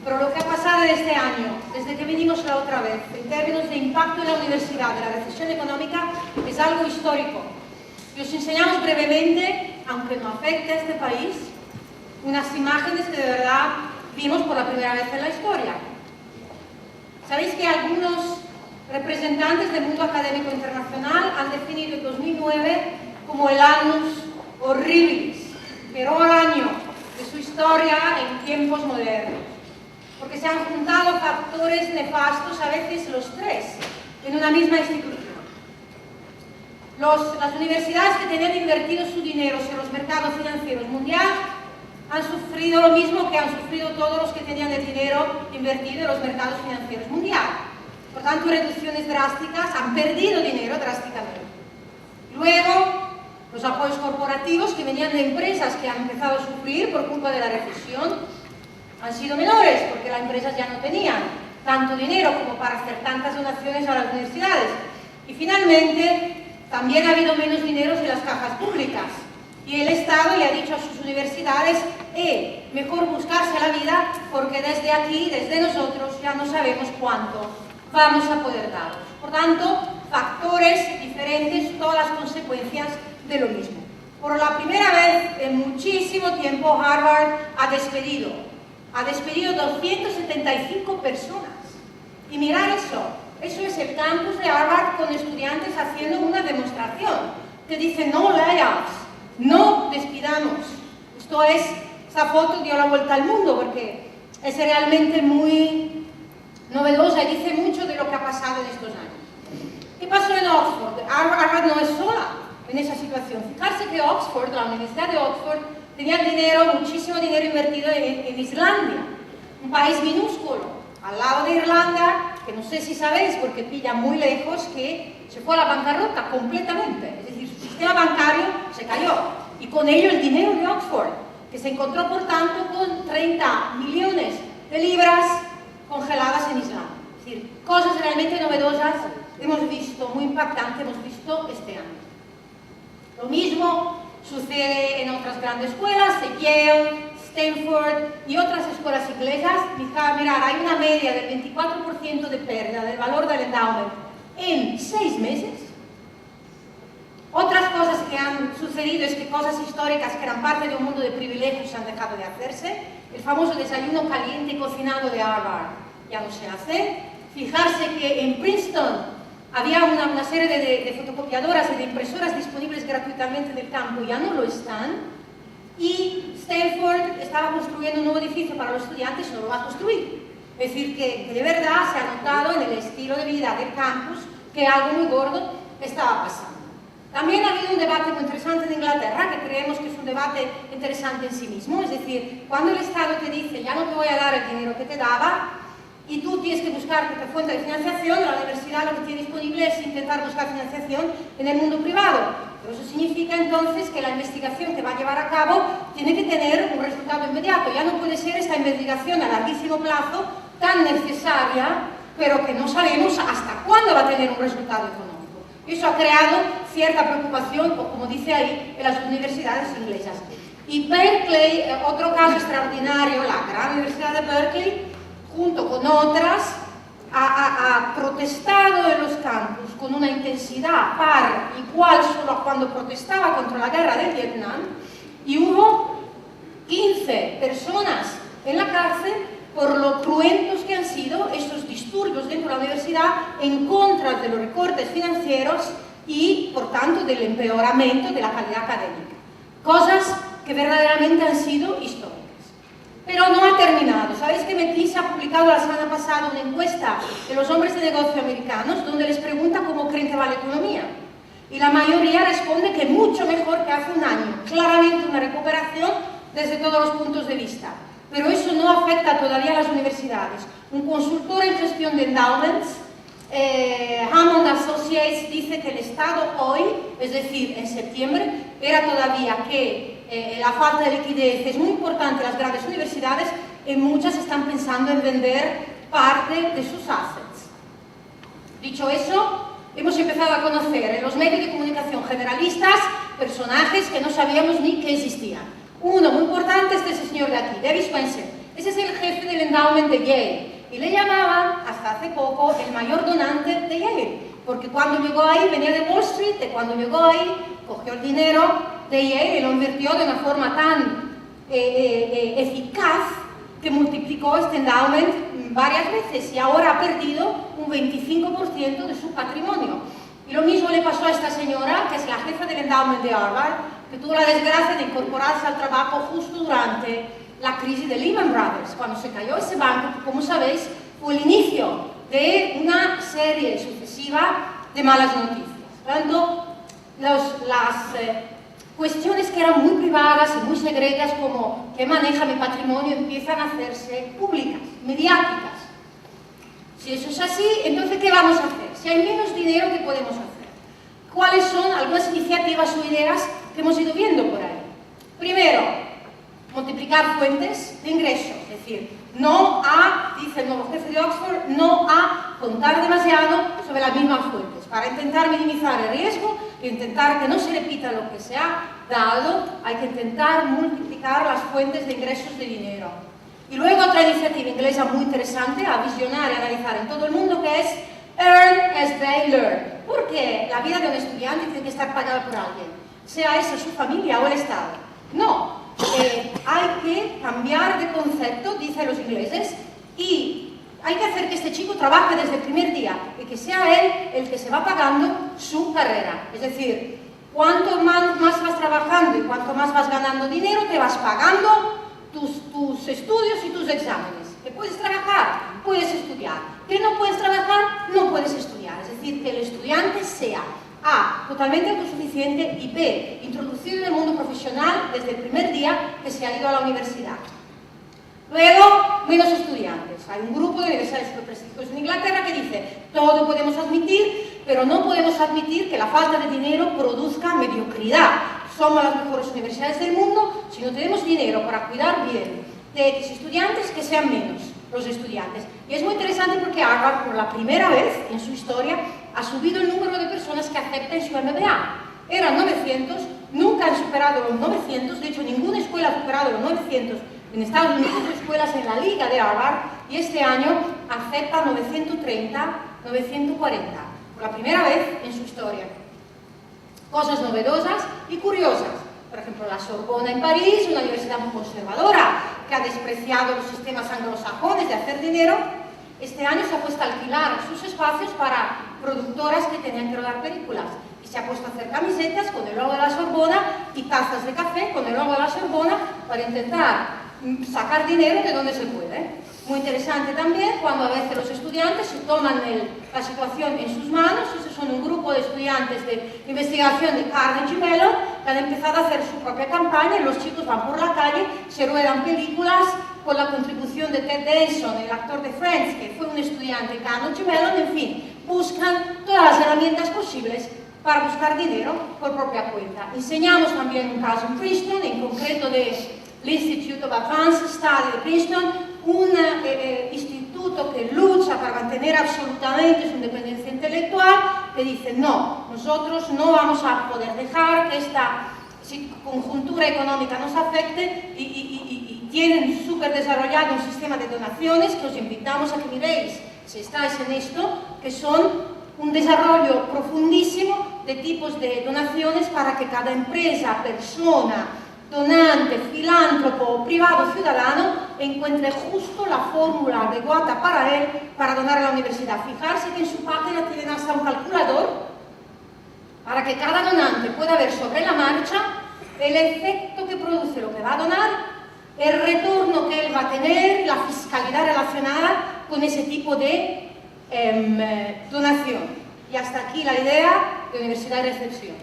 pero lo que ha pasado este año, desde que vinimos la otra vez, en términos de impacto en la universidad, de la recesión económica, es algo histórico. Y os enseñamos brevemente, aunque no afecte a este país, unas imágenes que de verdad vimos por la primera vez en la historia. Sabéis que algunos representantes del mundo académico internacional han definido el 2009 como el annus horribilis, peor año de su historia en tiempos modernos, porque se han juntado factores nefastos, a veces los tres, en una misma institución. Las universidades que tenían invertido su dinero en los mercados financieros mundiales han sufrido lo mismo que han sufrido todos los que tenían el dinero invertido en los mercados financieros mundiales. Por tanto, reducciones drásticas, han perdido dinero drásticamente. Luego, los apoyos corporativos que venían de empresas que han empezado a sufrir por culpa de la recesión han sido menores, porque las empresas ya no tenían tanto dinero como para hacer tantas donaciones a las universidades. Y finalmente, también ha habido menos dinero en las cajas públicas. Y el Estado le ha dicho a sus universidades, mejor buscarse la vida, porque desde aquí, desde nosotros, ya no sabemos cuánto vamos a poder daros. Por tanto, factores diferentes, todas las consecuencias de lo mismo. Por la primera vez en muchísimo tiempo, Harvard ha despedido 275 personas. Y mirad eso es el campus de Harvard con estudiantes haciendo una demostración que dice no layoffs, no despidamos. Esta foto dio la vuelta al mundo porque es realmente muy novedosa y dice mucho de lo que ha pasado en estos años. ¿Qué pasó en Oxford? Harvard no es sola en esa situación. Fijarse que Oxford, la Universidad de Oxford, tenía dinero, muchísimo dinero invertido en Islandia, un país minúsculo, al lado de Irlanda, que no sé si sabéis, porque pilla muy lejos, que se fue a la bancarrota completamente. Es decir, su sistema bancario se cayó. Y con ello el dinero de Oxford, que se encontró, por tanto, con 30 millones de libras congeladas en Islandia. Es decir, cosas realmente novedosas hemos visto, muy impactantes, hemos visto este año. Lo mismo sucede en otras grandes escuelas, Yale, Stanford y otras escuelas inglesas. Mirad, hay una media del 24% de pérdida del valor del endowment en 6 meses. Otras cosas que han sucedido es que cosas históricas que eran parte de un mundo de privilegios han dejado de hacerse. El famoso desayuno caliente y cocinado de Harvard ya no se hace. Fijarse que en Princeton había una serie de fotocopiadoras y de impresoras disponibles gratuitamente en el campo, ya no lo están. Y Stanford estaba construyendo un nuevo edificio para los estudiantes, no lo va a construir. Es decir, que de verdad se ha notado en el estilo de vida del campus que algo muy gordo estaba pasando. También ha habido un debate muy interesante en Inglaterra, que creemos que es un debate interesante en sí mismo. Es decir, cuando el Estado te dice, ya no te voy a dar el dinero que te daba, y tú tienes que buscar tu fuente de financiación, la universidad lo que tiene disponible es intentar buscar financiación en el mundo privado. Pero eso significa entonces que la investigación que va a llevar a cabo tiene que tener un resultado inmediato. Ya no puede ser esta investigación a larguísimo plazo tan necesaria, pero que no sabemos hasta cuándo va a tener un resultado económico. Y eso ha creado cierta preocupación, como dice ahí, en las universidades inglesas. Y Berkeley, otro caso extraordinario, la gran Universidad de Berkeley, junto con otras, ha protestado en los campus con una intensidad par igual solo cuando protestaba contra la guerra de Vietnam, y hubo 15 personas en la cárcel por lo cruentos que han sido estos disturbios dentro de la universidad en contra de los recortes financieros y, por tanto, del empeoramiento de la calidad académica. Cosas que verdaderamente han sido históricas. Pero no ha terminado. ¿Sabéis que McKinsey ha publicado la semana pasada una encuesta de los hombres de negocio americanos donde les pregunta cómo creen que va la economía? Y la mayoría responde que mucho mejor que hace un año. Claramente una recuperación desde todos los puntos de vista. Pero eso no afecta todavía a las universidades. Un consultor en gestión de endowments, Hammond Associates, dice que el estado hoy, es decir, en septiembre, era todavía que la falta de liquidez es muy importante en las grandes universidades y muchas están pensando en vender parte de sus assets. Dicho eso, hemos empezado a conocer en los medios de comunicación generalistas personajes que no sabíamos ni que existían. Uno muy importante es este señor de aquí, David Swensen. Ese es el jefe del endowment de Yale. Y le llamaban, hasta hace poco, el mayor donante de Yale. Porque cuando llegó ahí, venía de Wall Street, y cuando llegó ahí, cogió el dinero de Yale y lo invirtió de una forma tan eficaz que multiplicó este endowment varias veces y ahora ha perdido un 25% de su patrimonio. Y lo mismo le pasó a esta señora, que es la jefa del endowment de Harvard, que tuvo la desgracia de incorporarse al trabajo justo durante la crisis de Lehman Brothers, cuando se cayó ese banco, que como sabéis fue el inicio de una serie sucesiva de malas noticias. Por lo tanto, las cuestiones que eran muy privadas y muy secretas, como qué maneja mi patrimonio, empiezan a hacerse públicas, mediáticas. Si eso es así, entonces ¿qué vamos a hacer? Si hay menos dinero, ¿qué podemos hacer? ¿Cuáles son algunas iniciativas o ideas que hemos ido viendo por ahí? Primero, multiplicar fuentes de ingresos, es decir, no a, dice el nuevo jefe de Oxford, no a contar demasiado sobre las mismas fuentes, para intentar minimizar el riesgo e intentar que no se repita lo que se ha dado, hay que intentar multiplicar las fuentes de ingresos de dinero. Y luego otra iniciativa inglesa muy interesante, a visionar y analizar en todo el mundo, que es Earn as they learn, porque la vida de un estudiante tiene que estar pagada por alguien, sea esa su familia o el Estado. No, hay que cambiar de concepto, dicen los ingleses, y hay que hacer que este chico trabaje desde el primer día y que sea él el que se va pagando su carrera. Es decir, cuanto más vas trabajando y cuanto más vas ganando dinero, te vas pagando tus estudios y tus exámenes. ¿Que puedes trabajar? Puedes estudiar. ¿Que no puedes trabajar? No puedes estudiar. Es decir, que el estudiante sea A, totalmente autosuficiente, y B, introducido en el mundo profesional desde el primer día que se ha ido a la universidad. Luego, menos estudiantes. Hay un grupo de universidades super prestigiosas en Inglaterra que dice, todo podemos admitir, pero no podemos admitir que la falta de dinero produzca mediocridad. Somos las mejores universidades del mundo, si no tenemos dinero para cuidar bien de X estudiantes, que sean menos los estudiantes. Y es muy interesante porque Harvard, por la primera vez en su historia, ha subido el número de personas que aceptan su MBA. Eran 900, nunca han superado los 900, de hecho ninguna escuela ha superado los 900 en Estados Unidos, escuelas en la liga de Harvard, y este año acepta 930, 940, por la primera vez en su historia. Cosas novedosas y curiosas. Por ejemplo, la Sorbona en París, una universidad muy conservadora, que ha despreciado los sistemas anglosajones de hacer dinero, este año se ha puesto a alquilar sus espacios para productoras que tenían que rodar películas. Y se ha puesto a hacer camisetas con el logo de la Sorbona y tazas de café con el logo de la Sorbona para intentar sacar dinero de donde se puede. Muy interesante también cuando a veces los estudiantes se toman la situación en sus manos. Esos son un grupo de estudiantes de investigación de Carnegie Mellon que han empezado a hacer su propia campaña y los chicos van por la calle, se ruedan películas con la contribución de Ted Danson, el actor de Friends, que fue un estudiante de Carnegie Mellon. En fin, buscan todas las herramientas posibles para buscar dinero por propia cuenta. Enseñamos también un caso en Princeton, en concreto del Institute of Advanced Study de Princeton, un instituto que lucha para mantener absolutamente su independencia intelectual, que dice, no, nosotros no vamos a poder dejar que esta conjuntura económica nos afecte, y tienen súper desarrollado un sistema de donaciones que os invitamos a que miréis, si estáis en esto, que son un desarrollo profundísimo de tipos de donaciones para que cada empresa, persona, donante, filántropo, privado, ciudadano, encuentre justo la fórmula adecuada para él para donar a la universidad. Fijarse que en su página tienen hasta un calculador para que cada donante pueda ver sobre la marcha el efecto que produce lo que va a donar, el retorno que él va a tener, la fiscalidad relacionada con ese tipo de donación. Y hasta aquí la idea de Universidad de Recepción.